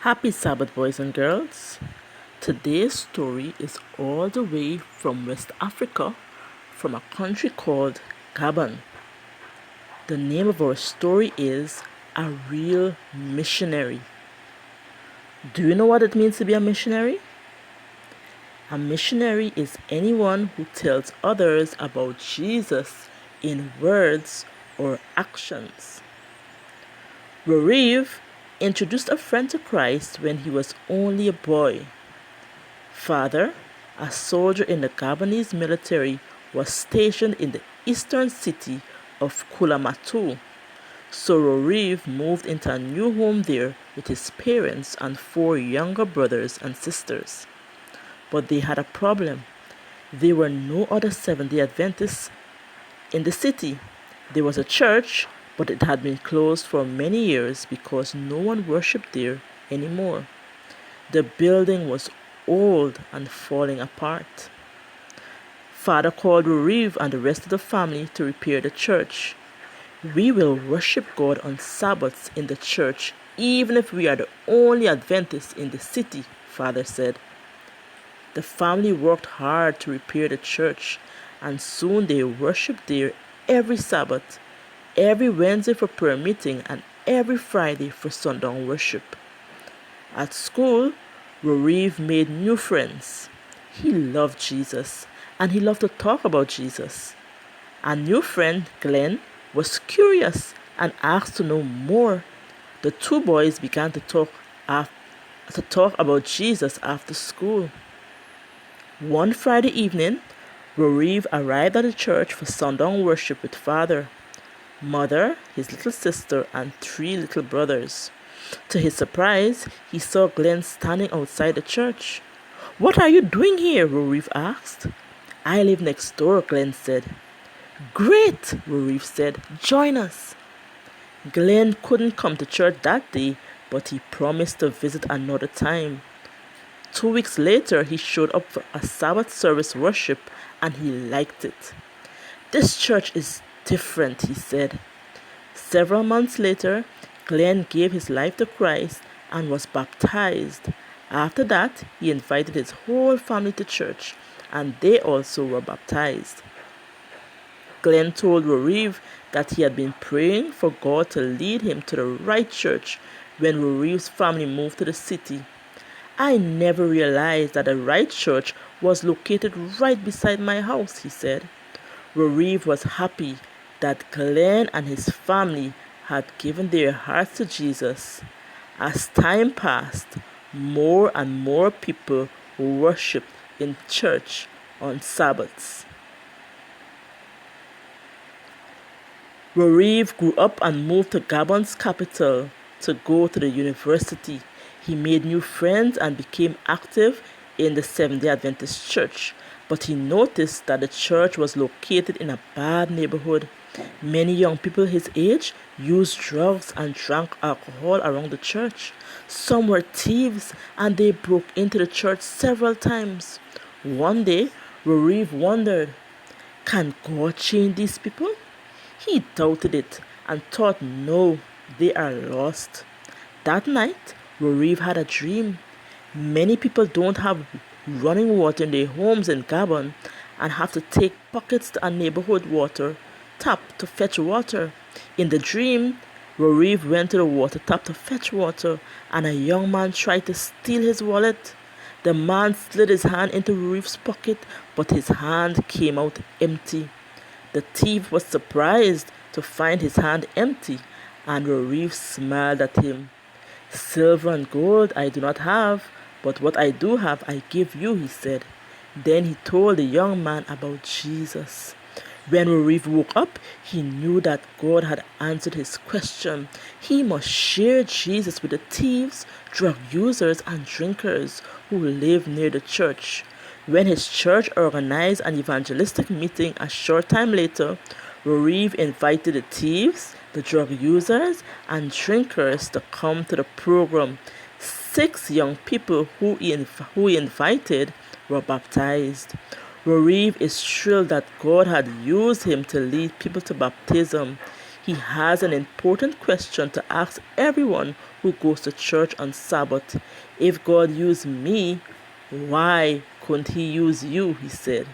Happy Sabbath, boys and girls. Today's story is all the way from West Africa, from a country called Gabon. The name of our story is A Real Missionary. Do you know what it means to be a missionary? A missionary is anyone who tells others about Jesus in words or actions. Rariv introduced a friend to Christ when he was only a boy. Father, a soldier in the Gabonese military, was stationed in the eastern city of Kulamatu. So Roriv moved into a new home there with his parents and four younger brothers and sisters. But they had a problem. There were no other Seventh-day Adventists in the city. There was a church, but it had been closed for many years because no one worshipped there anymore. The building was old and falling apart. Father called Ruriv and the rest of the family to repair the church. We will worship God on Sabbaths in the church, even if we are the only Adventists in the city, Father said. The family worked hard to repair the church, and soon they worshiped there every Sabbath, every Wednesday for prayer meeting, and every Friday for sundown worship. At school, Roriv made new friends. He loved Jesus, and he loved to talk about Jesus. A new friend, Glenn, was curious and asked to know more. The two boys began to talk about Jesus after school. One Friday evening, Roriv arrived at the church for sundown worship with Father, Mother, his little sister, and three little brothers. To his surprise, he saw Glenn standing outside the church. "What are you doing here?" Roriv asked. "I live next door," Glenn said. "Great," Roriv said. "Join us." Glenn couldn't come to church that day, but he promised to visit another time. 2 weeks later, he showed up for a Sabbath service worship, and he liked it. "This church is different," he said. Several months later, Glenn gave his life to Christ and was baptized. After that, he invited his whole family to church, and they also were baptized. Glenn told Roriv that he had been praying for God to lead him to the right church when Roriv's family moved to the city. "I never realized that the right church was located right beside my house," he said. Roriv was happy that Glenn and his family had given their hearts to Jesus. As time passed, more and more people worshipped in church on Sabbaths. Roriv grew up and moved to Gabon's capital to go to the university. He made new friends and became active in the Seventh-day Adventist church, but he noticed that the church was located in a bad neighborhood. Many young people his age used drugs and drank alcohol around the church. Some were thieves and they broke into the church several times. One day, Roriv wondered, can God change these people? He doubted it and thought, no, they are lost. That night, Roriv had a dream. Many people don't have running water in their homes in Gabon and have to take buckets to a neighborhood water tap to fetch water. In the dream, Roriv went to the water tap to fetch water, and a young man tried to steal his wallet. The man slid his hand into Roriv's pocket, but his hand came out empty. The thief was surprised to find his hand empty, and Roriv smiled at him. "Silver and gold I do not have, but what I do have I give you," he said. Then he told the young man about Jesus. When Roriv woke up, he knew that God had answered his question. He must share Jesus with the thieves, drug users, and drinkers who live near the church. When his church organized an evangelistic meeting a short time later, Roriv invited the thieves, the drug users, and drinkers to come to the program. 6 young people who he invited were baptized. Roriv is thrilled that God had used him to lead people to baptism. He has an important question to ask everyone who goes to church on Sabbath. If God used me, why couldn't he use you? He said.